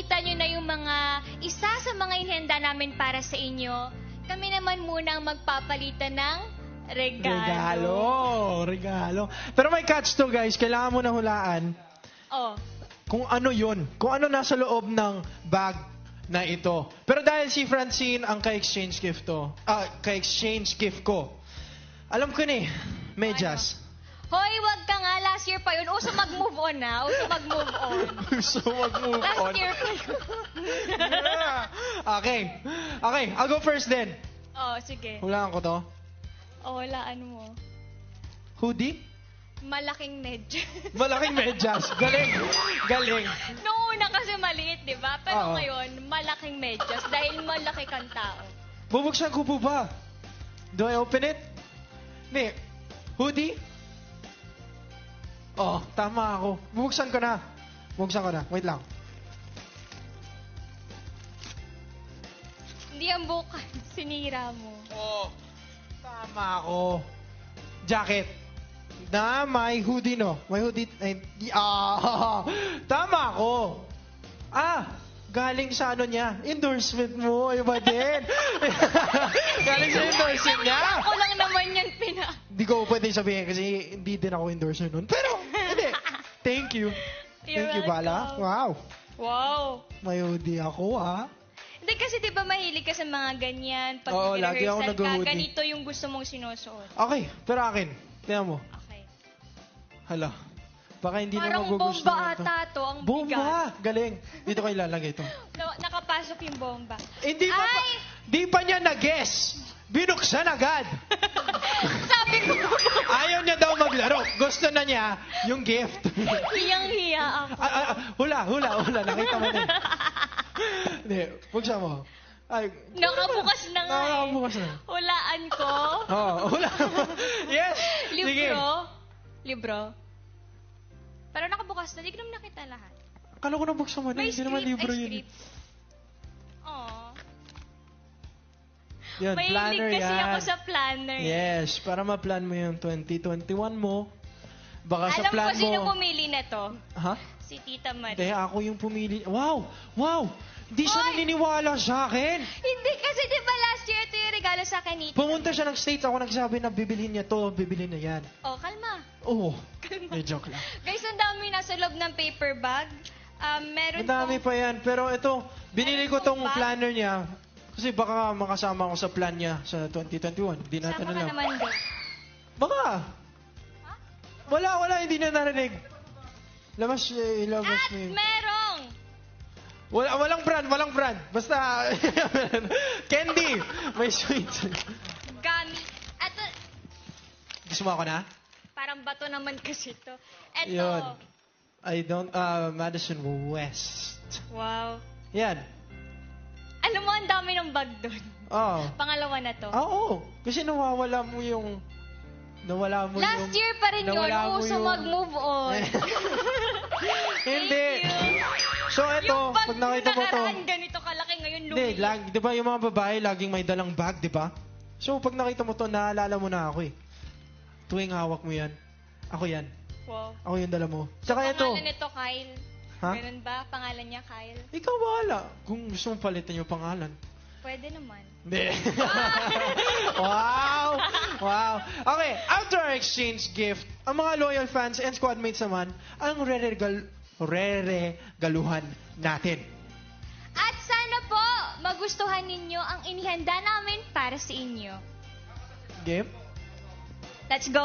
nakita nyo na yung isa sa mga inihanda namin para sa inyo, kami naman muna ang magpapalitan ng Regalo. Pero may catch to, guys. Kailangan mo na hulaan kung ano yun. Kung ano nasa loob ng bag na ito. Pero dahil si Francine ang ka-exchange gift ko. Alam ko na medyas. Hoy, wag ka nga. Last year pa yun. Uso mag-move on na. Last year pa yun. Okay, I'll go first then. Sige. Hulaan ko to. Hulaan mo. Hoodie? Malaking medyas. Malaking medyas. Galing. Noong una kasi maliit, di ba? Pero ngayon, malaking medyas. Dahil malaki kang tao. Bubuksan ko po ba? Do I open it? Hindi. Hoodie? Tama ako. Bubuksan ko na. Wait lang. Hindi ang bukas. Sinira mo. Tama ako. Jacket. Na may hoodie, no? May hoodie. Tama ako. Galing sa niya. Endorsement mo. Iba din. Galing sa endorsement niya. Ako lang naman yan Hindi ko pwede sabihin kasi hindi din ako endorser nun. Pero, hindi. Thank you. Thank you, Bala. Wow. May hoodie ako, Hindi kasi di ba mahilig ka sa mga ganyan. Pag lagi ako rehearsal ka, nag-hoodie. ganito yung gusto mong sinusuot. Okay, pero akin. Tingnan mo. Okay. Hala. Baka hindi na Parang magugustuhan bomba ata to. Ang bigat. Bomba! Galing. Dito ko ilalagay ito. Nakapasok yung bomba. Hindi pa, di pa niya na-guess. Binuksan agad. Sabi ko. Ayaw niya daw maglaro. Gusto na niya yung gift. Hiyang-hiya ako. Hula. Nakita mo din. Hindi, buksan mo. Nakabukas na nga Nakabukas na. Hulaan ko. Hula. Yes. Sige. Libro. Pero nakabukas na. Hindi ko naman nakita lahat. Akala ko nabuksan mo na. May Hindi naman libro yun. script. Yan, planner Mahilig kasi yan. ako sa planner. Yes, para ma-plan mo yung 2021 mo. Baka sa Alam plan ko sino mo... pumili na to. Ha? Si Tita Marie. Hindi, ako yung pumili. Wow! Hindi siya naniniwala sa akin. Hindi kasi di ba last year ito yung regalo sa akin ni Tita. Pumunta siya ng States. Ako nagsabi na bibilhin niya to, bibilhin niya yan. Kalma. Joke lang. Guys, ang dami nasa loob ng paper bag. Meron Ang dami pa yan. Pero ito, binili ko tong bag. planner niya. Kasi baka makasama ako sa plan niya sa 2021. Hindi natin Sama ka alam. naman doon. Baka. Wala, hindi na narinig. Ilabas At mo yun. merong Walang brand. Basta, candy. May sweets. gummy. At Gusto mo ako na? parang bato naman kasi ito. Yun. Ito. Madison West. Wow. Yan. Alam mo, ang dami ng bag doon. Pangalawa na to. Oo. Kasi nawala mo yung... Last year pa rin yun. Uso mag-move on. Hindi. Thank you. So, ito, Yung bag pag nakita mo to... nakaraan, ganito kalaki ngayon, Hindi, lumiit. di ba yung mga babae laging may dalang bag, di ba? So, pag nakita mo to, naalala mo na ako eh. Tuwing hawak mo yan, ako yan. Wow. Ako yung dala mo. Tsaka ito. Pangalan nito, Kyle. Ha? Ganun ba? Pangalan niya, Kyle? Ikaw bahala. Kung gusto mong palitan yung pangalan. Pwede naman. Hindi. Wow! Okay, after our exchange gift, ang mga loyal fans and squad mates naman, ang re-regaluhan natin. At sana po, magustuhan ninyo ang inihanda namin para sa inyo. Game? Let's go!